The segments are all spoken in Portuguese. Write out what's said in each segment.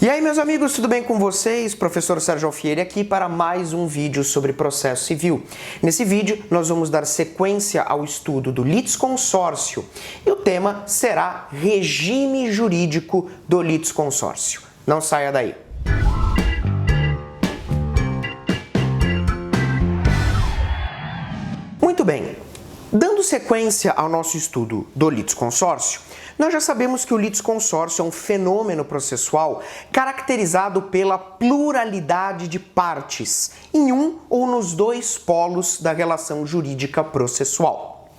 E aí, meus amigos, tudo bem com vocês? Professor Sérgio Alfieri aqui para mais um vídeo sobre processo civil. Nesse vídeo, nós vamos dar sequência ao estudo do litisconsórcio e o tema será regime jurídico do litisconsórcio. Não saia daí. Muito bem, dando sequência ao nosso estudo do litisconsórcio, nós já sabemos que o litisconsórcio é um fenômeno processual caracterizado pela pluralidade de partes em um ou nos dois polos da relação jurídica processual.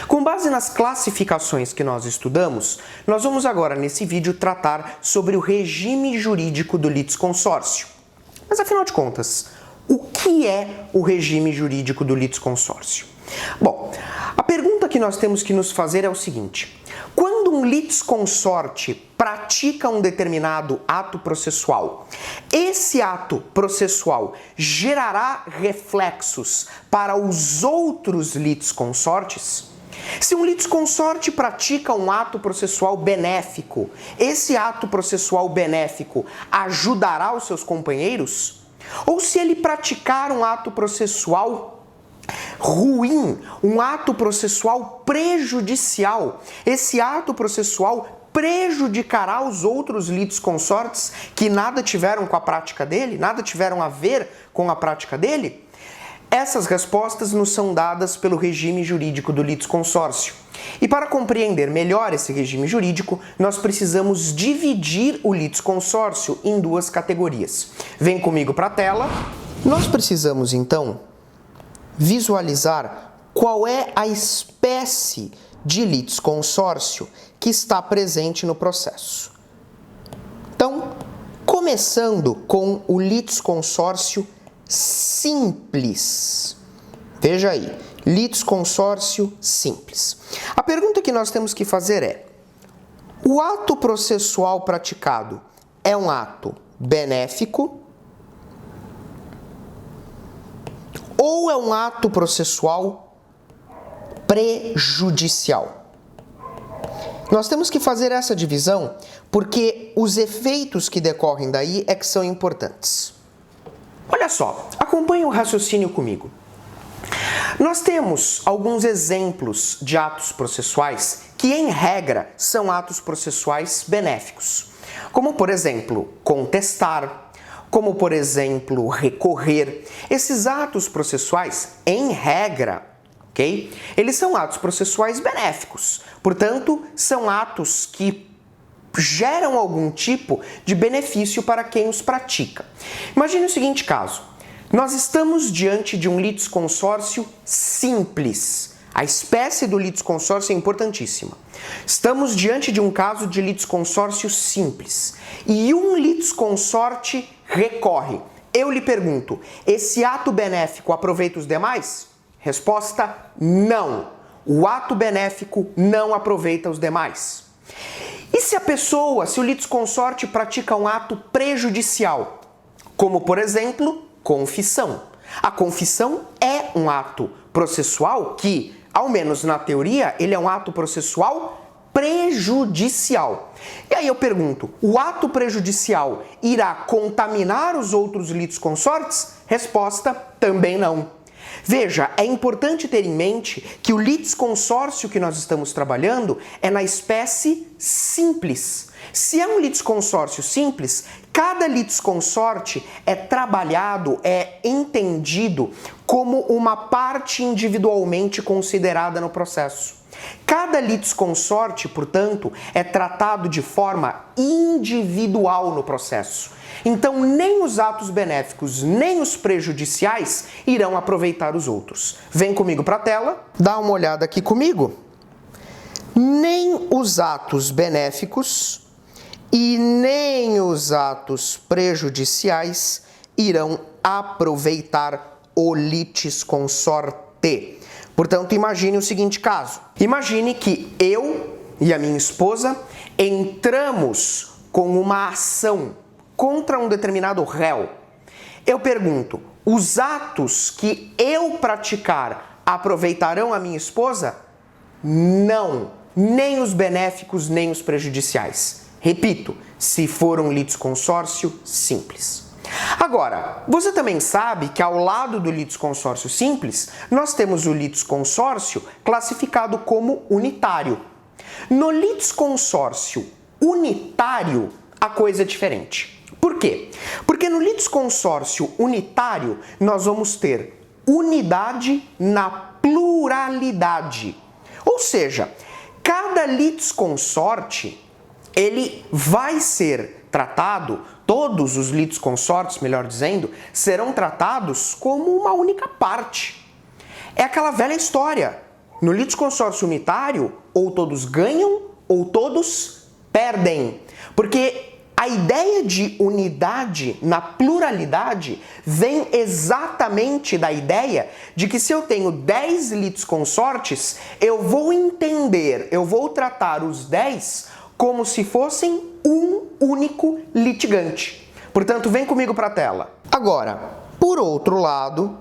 Com base nas classificações que nós estudamos, nós vamos agora nesse vídeo tratar sobre o regime jurídico do litisconsórcio. Mas afinal de contas, o que é o regime jurídico do litisconsórcio? Bom, a pergunta que nós temos que nos fazer é o seguinte: quando um litisconsorte pratica um determinado ato processual, esse ato processual gerará reflexos para os outros litisconsortes? Se um litisconsorte pratica um ato processual benéfico, esse ato processual benéfico ajudará os seus companheiros? Ou se ele praticar um ato processual ruim, um ato processual prejudicial, esse ato processual prejudicará os outros litisconsortes que nada tiveram com a prática dele, nada tiveram a ver com a prática dele? Essas respostas nos são dadas pelo regime jurídico do litisconsórcio. E para compreender melhor esse regime jurídico, nós precisamos dividir o litisconsórcio em duas categorias. Vem comigo para a tela. Nós precisamos, então, visualizar qual é a espécie de litisconsórcio que está presente no processo. Então, começando com o litisconsórcio simples. Veja aí, litisconsórcio simples. A pergunta que nós temos que fazer é: o ato processual praticado é um ato benéfico ou é um ato processual prejudicial? Nós temos que fazer essa divisão porque os efeitos que decorrem daí é que são importantes. Olha só, acompanhe o raciocínio comigo. Nós temos alguns exemplos de atos processuais que, em regra, são atos processuais benéficos, como, por exemplo, contestar, como, por exemplo, recorrer. Esses atos processuais, em regra, ok? Eles são atos processuais benéficos, portanto, são atos que geram algum tipo de benefício para quem os pratica. Imagine o seguinte caso: nós estamos diante de um litisconsórcio simples. A espécie do litisconsórcio é importantíssima. Estamos diante de um caso de litisconsórcio simples e um litisconsorte recorre. Eu lhe pergunto, esse ato benéfico aproveita os demais? Resposta: não. O ato benéfico não aproveita os demais. E se o litisconsorte pratica um ato prejudicial, como, por exemplo, confissão? A confissão é um ato processual que, ao menos na teoria, ele é um ato processual prejudicial. E aí eu pergunto, o ato prejudicial irá contaminar os outros litisconsortes? Resposta: também não. Veja, é importante ter em mente que o litisconsórcio que nós estamos trabalhando é na espécie simples. Se é um litisconsórcio simples, cada litisconsorte é trabalhado, é entendido como uma parte individualmente considerada no processo. Cada litisconsorte, portanto, é tratado de forma individual no processo. Então, nem os atos benéficos, nem os prejudiciais irão aproveitar os outros. Vem comigo para a tela, dá uma olhada aqui comigo. Nem os atos benéficos e nem os atos prejudiciais irão aproveitar o litisconsorte. Portanto, imagine o seguinte caso. Imagine que eu e a minha esposa entramos com uma ação contra um determinado réu. Eu pergunto, os atos que eu praticar aproveitarão a minha esposa? Não, nem os benéficos, nem os prejudiciais. Repito, se for um litisconsórcio simples. Agora, você também sabe que ao lado do litisconsórcio simples, nós temos o litisconsórcio classificado como unitário. No litisconsórcio unitário, a coisa é diferente. Por quê? Porque no litisconsórcio unitário, nós vamos ter unidade na pluralidade. Ou seja, cada litisconsorte, ele vai ser tratado, todos os litisconsortes, melhor dizendo, serão tratados como uma única parte. É aquela velha história. No litisconsórcio unitário, ou todos ganham ou todos perdem. Porque a ideia de unidade na pluralidade vem exatamente da ideia de que se eu tenho 10 litisconsortes, eu vou entender, eu vou tratar os 10 como se fossem um único litigante. Portanto, vem comigo para a tela. Agora, por outro lado,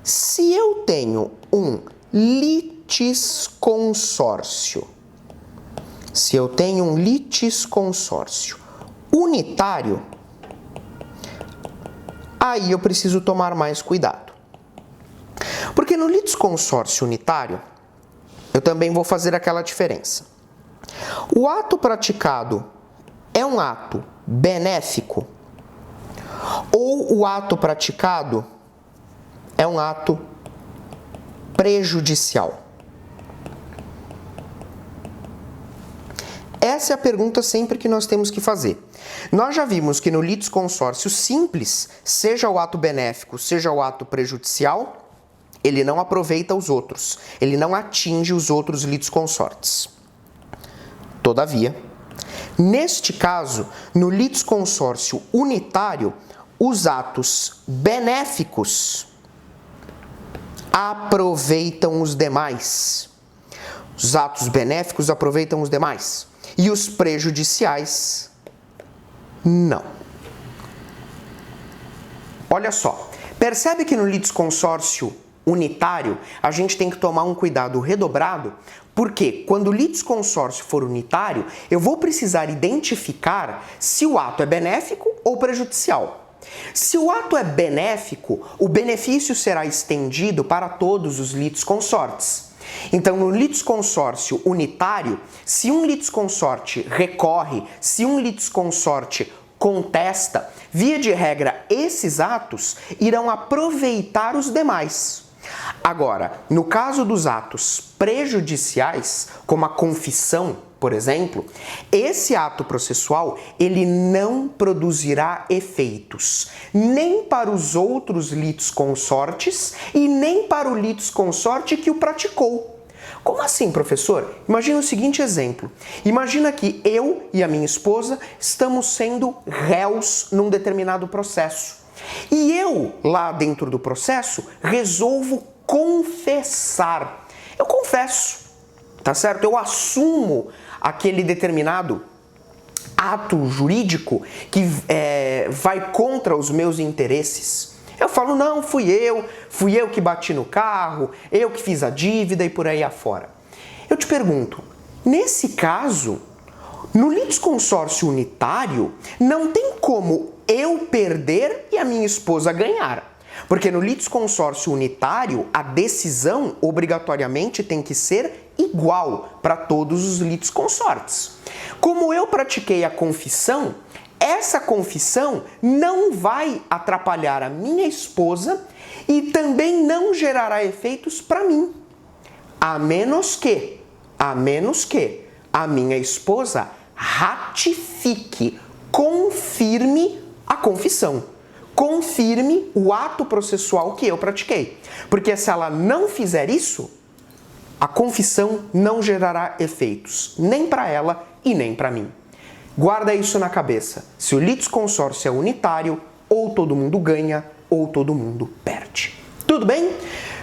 se eu tenho um litisconsórcio, unitário, aí eu preciso tomar mais cuidado. Porque no litisconsórcio unitário, eu também vou fazer aquela diferença. O ato praticado é um ato benéfico ou o ato praticado é um ato prejudicial? Essa é a pergunta sempre que nós temos que fazer. Nós já vimos que no litisconsórcio simples, seja o ato benéfico, seja o ato prejudicial, ele não aproveita os outros, ele não atinge os outros litisconsortes. Todavia, neste caso, no litisconsórcio unitário, os atos benéficos aproveitam os demais. Os atos benéficos aproveitam os demais. E os prejudiciais, não. Olha só, percebe que no litisconsórcio unitário a gente tem que tomar um cuidado redobrado, porque quando o litisconsórcio for unitário, eu vou precisar identificar se o ato é benéfico ou prejudicial. Se o ato é benéfico, o benefício será estendido para todos os litisconsortes. Então, no litisconsórcio unitário, se um litisconsorte recorre, se um litisconsorte contesta, via de regra, esses atos irão aproveitar os demais. Agora, no caso dos atos prejudiciais, como a confissão, por exemplo, esse ato processual, ele não produzirá efeitos, nem para os outros litisconsortes e nem para o litisconsorte que o praticou. Como assim, professor? Imagina o seguinte exemplo. Imagina que eu e a minha esposa estamos sendo réus num determinado processo. E eu, lá dentro do processo, resolvo confessar. Eu confesso, tá certo? Eu assumo aquele determinado ato jurídico que vai contra os meus interesses. Eu falo, não, fui eu que bati no carro, eu que fiz a dívida e por aí afora. Eu te pergunto, nesse caso, no litisconsórcio unitário, não tem como eu perder e a minha esposa ganhar. Porque no litisconsórcio unitário, a decisão obrigatoriamente tem que ser igual para todos os litisconsortes. Como eu pratiquei a confissão, essa confissão não vai atrapalhar a minha esposa e também não gerará efeitos para mim. A menos que a minha esposa ratifique, confirme a confissão. Confirme o ato processual que eu pratiquei. Porque se ela não fizer isso, a confissão não gerará efeitos, nem para ela e nem para mim. Guarda isso na cabeça. Se o litisconsórcio é unitário, ou todo mundo ganha, ou todo mundo perde. Tudo bem?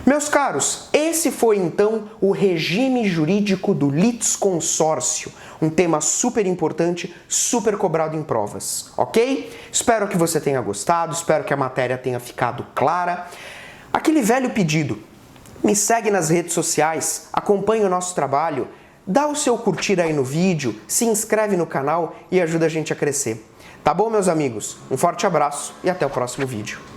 Meus caros, esse foi então o regime jurídico do litisconsórcio, um tema super importante, super cobrado em provas, ok? Espero que você tenha gostado, espero que a matéria tenha ficado clara. Aquele velho pedido, me segue nas redes sociais, acompanhe o nosso trabalho, dá o seu curtir aí no vídeo, se inscreve no canal e ajuda a gente a crescer. Tá bom, meus amigos? Um forte abraço e até o próximo vídeo.